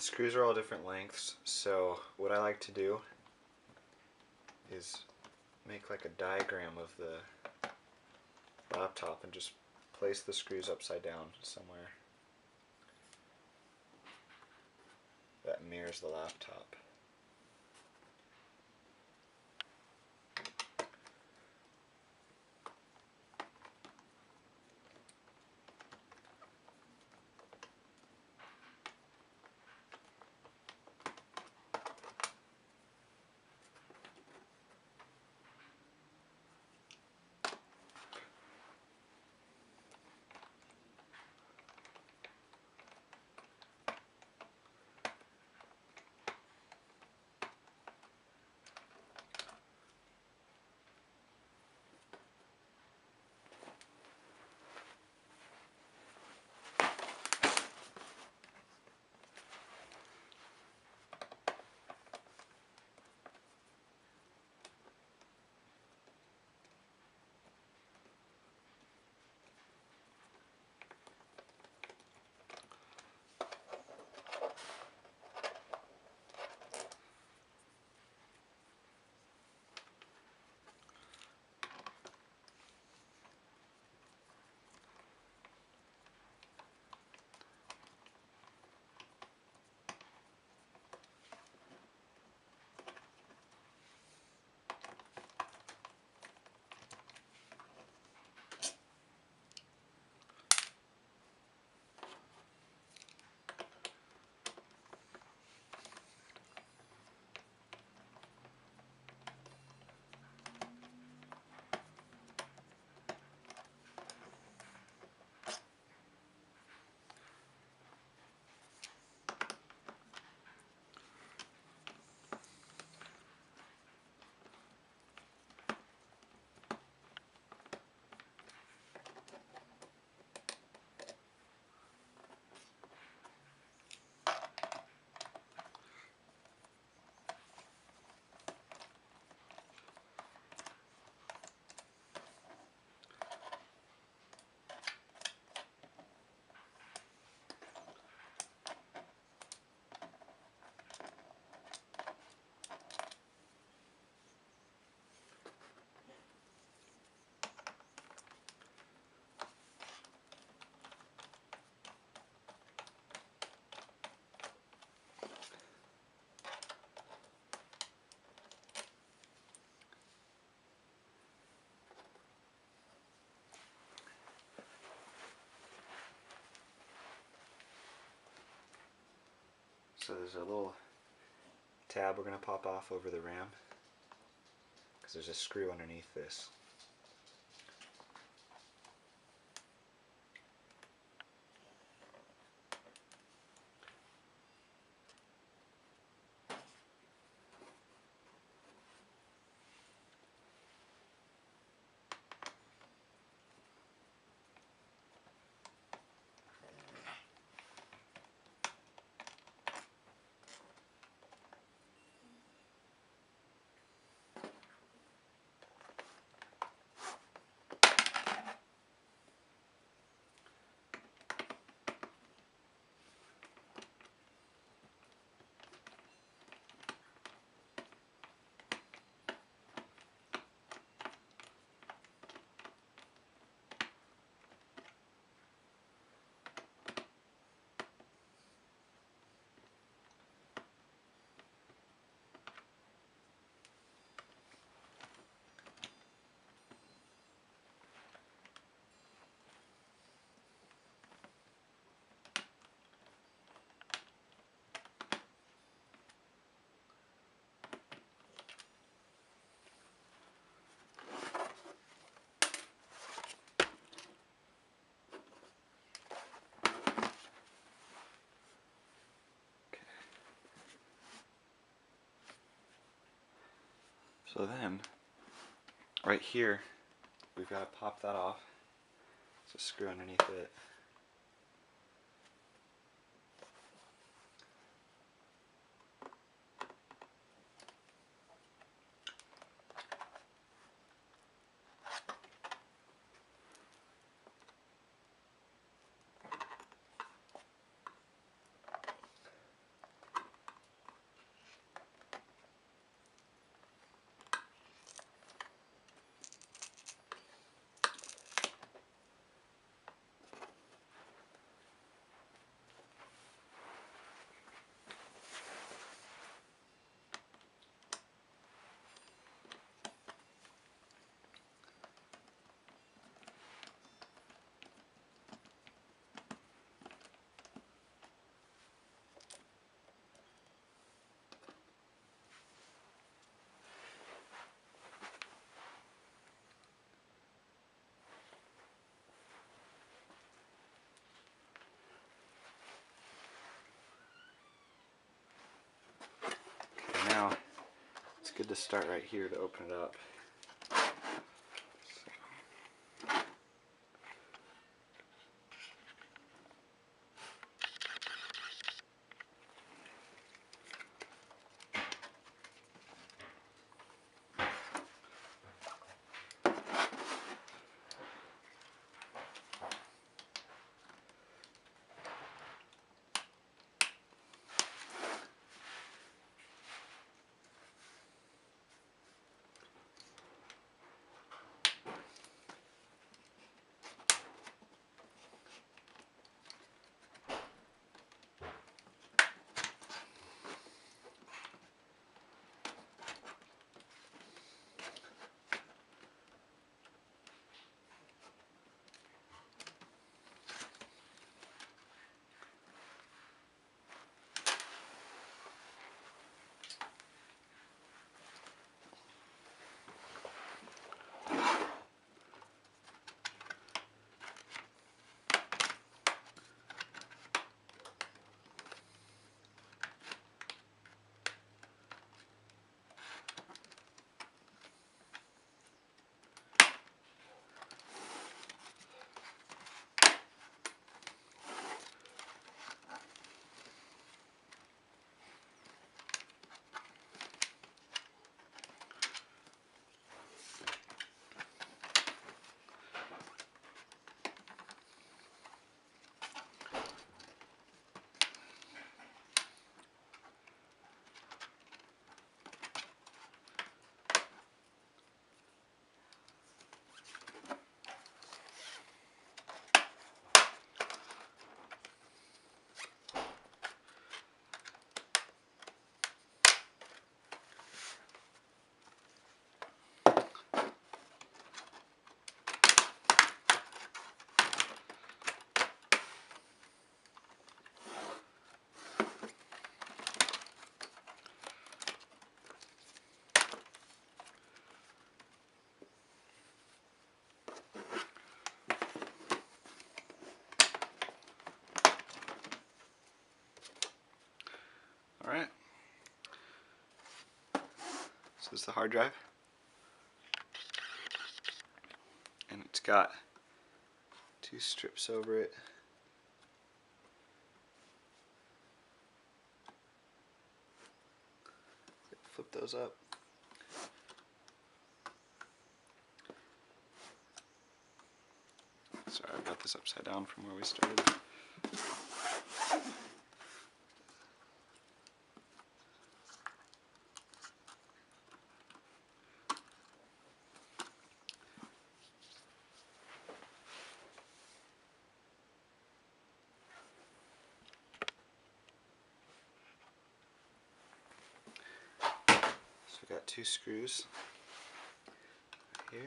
The screws are all different lengths, so what I like to do is make like a diagram of the laptop and just place the screws upside down somewhere that mirrors the laptop. So there's a little tab we're going to pop off over the RAM because there's a screw underneath this. So then, right here, we've got to pop that off. There's a screw underneath it. to start right here to open it up. Alright, so this is the hard drive, and it's got 2 strips over it. Flip those up. Sorry, I've got this upside down from where we started. So we've got 2 screws here.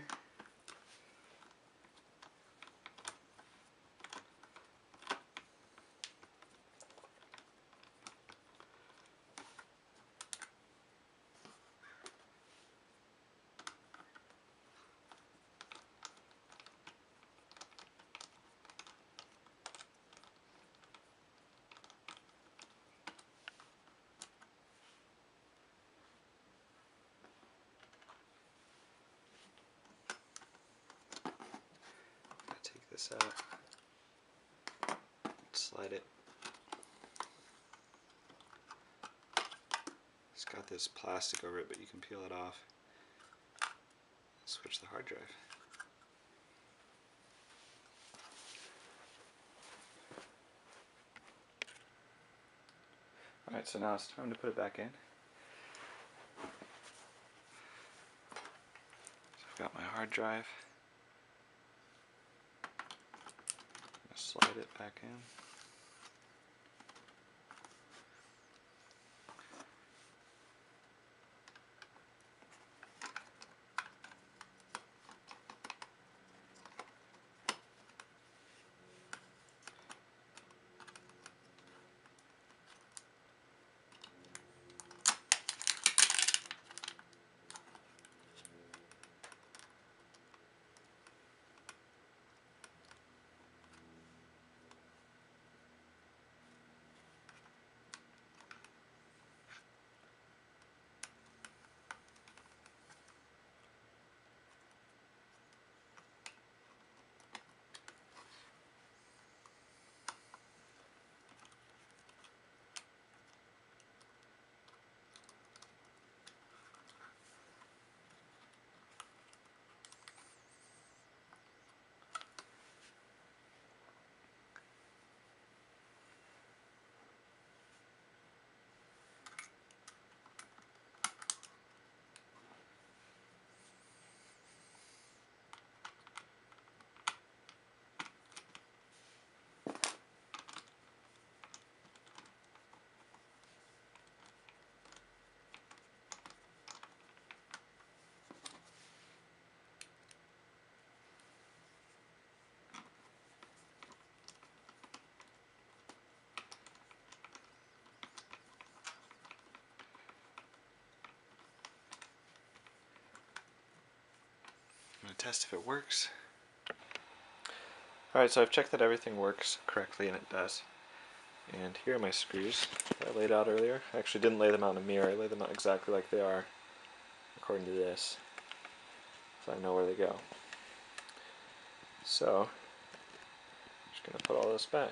Take this out, slide it. It's got this plastic over it, but you can peel it off. Switch the hard drive. Alright, so now it's time to put it back in. So I've got my hard drive. Slide it back in. to test if it works. Alright, so I've checked that everything works correctly, and it does. And here are my screws that I laid out earlier. I actually didn't lay them out in a mirror, I laid them out exactly like they are according to this, so I know where they go. So, I'm just going to put all this back.